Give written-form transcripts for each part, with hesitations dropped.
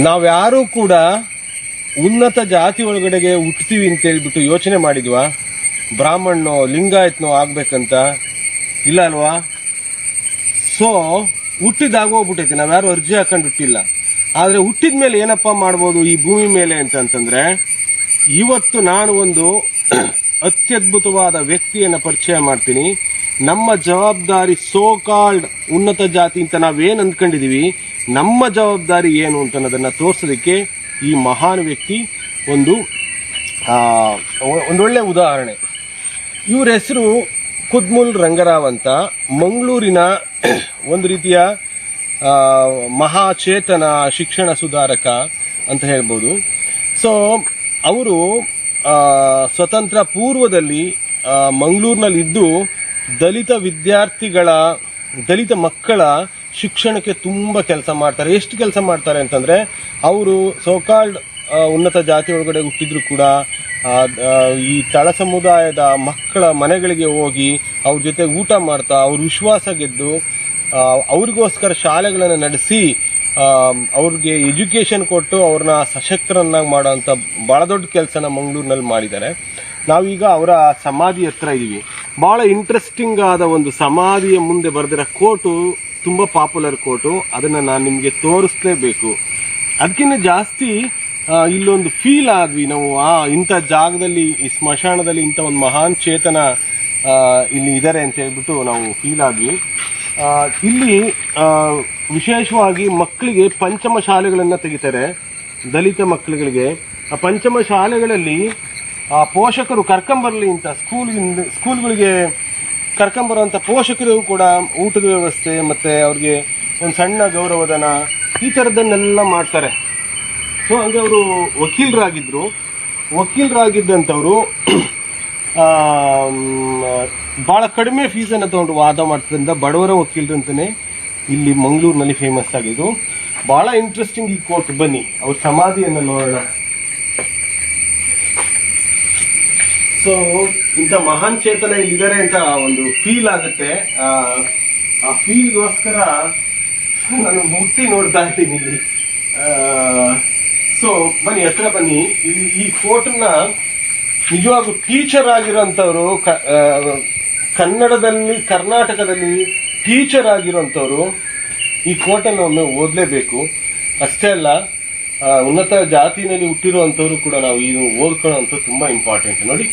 ನಾವ್ಯಾರೂ ಕೂಡ ಉನ್ನತ ಜಾತಿ ಒಳಗಡೆಗೆ ಹುಟ್ಟುತ್ತೀವಿ ಅಂತ ಹೇಳ್ಬಿಟ್ಟು ಯೋಚನೆ ಮಾಡಿದ್ವಾ? ಬ್ರಾಹ್ಮಣನೋ ಲಿಂಗಾಯತ್ನೋ ಆಗ್ಬೇಕಂತ ಇಲ್ಲ ಅಲ್ವಾ? ಸೊ ಹುಟ್ಟಿದಾಗ ಹೋಗ್ಬಿಟ್ಟೈತಿ, ನಾವ್ಯಾರು ಅರ್ಜಿ ಹಾಕೊಂಡು ಹುಟ್ಟಿಲ್ಲ. ಆದ್ರೆ ಹುಟ್ಟಿದ ಮೇಲೆ ಏನಪ್ಪಾ ಮಾಡ್ಬೋದು ಈ ಭೂಮಿ ಮೇಲೆ ಅಂತಂದ್ರೆ, ಇವತ್ತು ನಾನು ಒಂದು ಅತ್ಯದ್ಭುತವಾದ ವ್ಯಕ್ತಿಯನ್ನ ಪರಿಚಯ ಮಾಡ್ತೀನಿ. ನಮ್ಮ ಜವಾಬ್ದಾರಿ ಸೋ ಕಾಲ್ಡ್ ಉನ್ನತ ಜಾತಿ ಅಂತ ನಾವೇನ್ ಅಂದ್ಕೊಂಡಿದೀವಿ, ನಮ್ಮ ಜವಾಬ್ದಾರಿ ಏನು ಅಂತ ಅನ್ನೋದನ್ನ ತೋರ್ಸೋದಕ್ಕೆ ಈ ಮಹಾನ್ ವ್ಯಕ್ತಿ ಒಂದೊಳ್ಳೆ ಉದಾಹರಣೆ. ಇವ್ರ ಹೆಸರು ಕುದ್ಮುಲ್ ರಂಗರಾವ್ ಅಂತ, ಮಂಗಳೂರಿನ ಒಂದು ರೀತಿಯ ಮಹಾಚೇತನ ಶಿಕ್ಷಣ ಸುಧಾರಕ ಅಂತ ಹೇಳ್ಬೋದು. ಸೊ ಅವರು ಸ್ವತಂತ್ರ ಪೂರ್ವದಲ್ಲಿ ಮಂಗಳೂರಿನಲ್ಲಿ ಇದ್ದು ದಲಿತ ಮಕ್ಕಳ ಶಿಕ್ಷಣಕ್ಕೆ ತುಂಬಾ ಕೆಲಸ ಮಾಡ್ತಾರೆ. ಎಷ್ಟು ಕೆಲಸ ಮಾಡ್ತಾರೆ ಅಂತಂದ್ರೆ, ಅವರು ಸೋಕಾಲ್ಡ್ ಉನ್ನತ ಜಾತಿ ಒಳಗಡೆ ಹುಟ್ಟಿದ್ರು ಕೂಡ ಈ ತಳ ಸಮುದಾಯದ ಮಕ್ಕಳ ಮನೆಗಳಿಗೆ ಹೋಗಿ ಅವ್ರ ಜೊತೆ ಊಟ ಮಾಡ್ತಾ ಅವ್ರ ವಿಶ್ವಾಸ ಗೆದ್ದು ಅವ್ರಿಗೋಸ್ಕರ ಶಾಲೆಗಳನ್ನು ನಡೆಸಿ ಅವ್ರಿಗೆ ಎಜುಕೇಶನ್ ಕೊಟ್ಟು ಅವ್ರನ್ನ ಸಶಕ್ತರನ್ನಾಗಿ ಮಾಡೋಂಥ ಬಹಳ ದೊಡ್ಡ ಕೆಲಸನ ಮಂಗಳೂರಿನಲ್ಲಿ ಮಾಡಿದ್ದಾರೆ. ನಾವೀಗ ಅವರ ಸಮಾಧಿ ಹತ್ರ ಇದೀವಿ. ಬಹಳ ಇಂಟ್ರೆಸ್ಟಿಂಗ್ ಆದ ಒಂದು ಸಮಾಧಿಯ ಮುಂದೆ ಬರೆದಿರೋ ಕೋಟು, ತುಂಬಾ ಪಾಪ್ಯುಲರ್ ಕೋಟು. ಅದನ್ನ ನಾನು ನಿಮ್ಗೆ ತೋರಿಸ್ಲೇಬೇಕು. ಅದಕ್ಕಿಂತ ಜಾಸ್ತಿ ಇಲ್ಲೊಂದು ಫೀಲ್ ಆದ್ವಿ ನಾವು, ಇಂಥ ಜಾಗದಲ್ಲಿ, ಈ ಸ್ಮಶಾನದಲ್ಲಿ ಇಂಥ ಒಂದು ಮಹಾನ್ ಚೇತನ ಇಲ್ಲಿ ಇದ್ದಾರೆ ಅಂತ ಹೇಳ್ಬಿಟ್ಟು ನಾವು ಫೀಲ್ ಆದ್ವಿ. ಇಲ್ಲಿ ವಿಶೇಷವಾಗಿ ಮಕ್ಕಳಿಗೆ ಪಂಚಮ ಶಾಲೆಗಳನ್ನ ತೆಗಿತಾರೆ, ದಲಿತ ಮಕ್ಕಳುಗಳಿಗೆ. ಆ ಪಂಚಮ ಶಾಲೆಗಳಲ್ಲಿ ಪೋಷಕರು ಕರ್ಕೊಂಬರ್ಲಿ ಅಂತ ಸ್ಕೂಲ್ಗಳಿಗೆ ಕರ್ಕೊಂಬರುವಂತ ಪೋಷಕರು ಕೂಡ ಊಟದ ವ್ಯವಸ್ಥೆ ಮತ್ತೆ ಅವ್ರಿಗೆ ಒಂದು ಸಣ್ಣ ಗೌರವಧನ ಈ ತರದನ್ನೆಲ್ಲ ಮಾಡ್ತಾರೆ. ಸೊ ಹಂಗೆ ಅವರು ವಕೀಲರಾಗಿದ್ದಂಥವ್ರು ಬಹಳ ಕಡಿಮೆ ಫೀಸನ್ನು ತಗೊಂಡು ವಾದ ಮಾಡ್ತಿದ್ರಿಂದ ಬಡವರ ವಕೀಲರು ಅಂತಾನೆ ಇಲ್ಲಿ ಮಂಗಳೂರಿನಲ್ಲಿ ಫೇಮಸ್ ಆಗಿದ್ದು. ಬಹಳ ಇಂಟ್ರೆಸ್ಟಿಂಗ್ ಈ ಕೋರ್ಟ್. ಬನ್ನಿ ಅವ್ರ ಸಮಾಧಿಯನ್ನು ನೋಡೋಣ. ಸೊ ಇಂಥ ಮಹಾನ್ ಚೇತನ ಇಲ್ಲಿದ್ದಾರೆ ಅಂತ ಒಂದು ಫೀಲ್ ಆಗುತ್ತೆ. ಆ ಫೀಲ್ಗೋಸ್ಕರ ನಾನು ಮುಟ್ಟಿ ನೋಡ್ತಾ ಇದ್ದೀನಿ ಇಲ್ಲಿ. ಸೊ ಬನ್ನಿ, ಹತ್ರ ಬನ್ನಿ. ಈ ಕೋರ್ಟ್ನ ನಿಜವಾಗೂ ಟೀಚರ್ ಆಗಿರೋಂಥವ್ರು, ಕರ್ನಾಟಕದಲ್ಲಿ ಟೀಚರ್ ಆಗಿರೋಂಥವ್ರು ಈ ಕೋರ್ಟನ್ನು ಒಮ್ಮೆ ಓದಲೇಬೇಕು. ಅಷ್ಟೇ ಅಲ್ಲ, ಉನ್ನತ ಜಾತಿನಲ್ಲಿ ಹುಟ್ಟಿರುವಂಥವ್ರು ಕೂಡ ನಾವು ಇದು ಓದ್ಕೊಳ್ಳೋಂಥ ತುಂಬಾ ಇಂಪಾರ್ಟೆಂಟ್. ನೋಡಿ,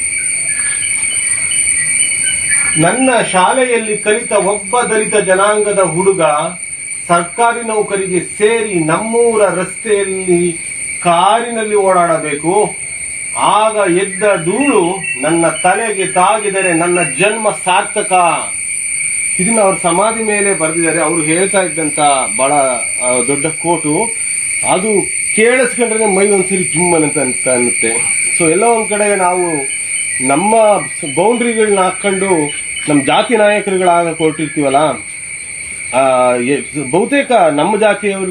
ನನ್ನ ಶಾಲೆಯಲ್ಲಿ ಕಲಿತ ಒಬ್ಬ ದಲಿತ ಜನಾಂಗದ ಹುಡುಗ ಸರ್ಕಾರಿ ನೌಕರಿಗೆ ಸೇರಿ ನಮ್ಮೂರ ರಸ್ತೆಯಲ್ಲಿ ಕಾರಿನಲ್ಲಿ ಓಡಾಡಬೇಕು. ಆಗ ಎದ್ದ ಧೂಳು ನನ್ನ ತಲೆಗೆ ತಾಗಿದರೆ ನನ್ನ ಜನ್ಮ ಸಾರ್ಥಕ. ಇದನ್ನ ಅವ್ರ ಸಮಾಧಿ ಮೇಲೆ ಬರೆದಿದ್ದಾರೆ. ಅವರು ಹೇಳ್ತಾ ಇದ್ದಂತ ಬಹಳ ದೊಡ್ಡ ಕೋಟು. ಅದು ಕೇಳಿಸ್ಕೊಂಡ್ರೆ ಮೈ ಒಂದ್ಸರಿ ಜುಮ್ಮನ್ ಅಂತ ಅನ್ನುತ್ತೆ. ಸೊ ಎಲ್ಲ ಒಂದ್ ಕಡೆ ನಾವು ನಮ್ಮ ಬೌಂಡ್ರಿಗಳನ್ನ ಹಾಕೊಂಡು ನಮ್ಮ ಜಾತಿ ನಾಯಕರುಗಳಾಗ ಕೊಟ್ಟಿರ್ತೀವಲ್ಲ, ಬಹುತೇಕ ನಮ್ಮ ಜಾತಿಯವ್ರ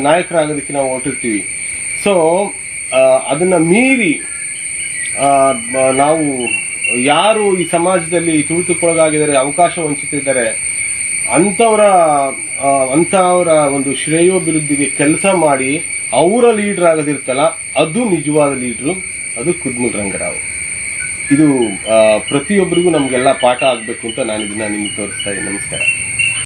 ನಾಯಕರಾಗೋದಕ್ಕೆ ನಾವು ಹೊರಟಿರ್ತೀವಿ. ಸೊ ಅದನ್ನ ಮೀರಿ ನಾವು ಯಾರು ಈ ಸಮಾಜದಲ್ಲಿ ತುಳಿತಕ್ಕೊಳಗಾಗಿದ್ದಾರೆ, ಅವಕಾಶ ವಂಚಿತಿದ್ದಾರೆ, ಅಂತವರ ಒಂದು ಶ್ರೇಯೋಭಿವೃದ್ಧಿಗೆ ಕೆಲಸ ಮಾಡಿ ಅವರ ಲೀಡರ್ ಆಗೋದಿರ್ತಲ್ಲ, ಅದು ನಿಜವಾದ ಲೀಡ್ರು, ಅದು ಕುದ್ಮುಲ್ ರಂಗರಾವ್. ಇದು ಪ್ರತಿಯೊಬ್ಬರಿಗೂ ನಮ್ಗೆಲ್ಲ ಪಾಠ ಆಗ್ಬೇಕು ಅಂತ ನಾನು ಇದನ್ನ ನಿಮ್ಗೆ ತೋರಿಸ್ತಾ ಇದ್ದೀನಿ. ನಮಸ್ಕಾರ.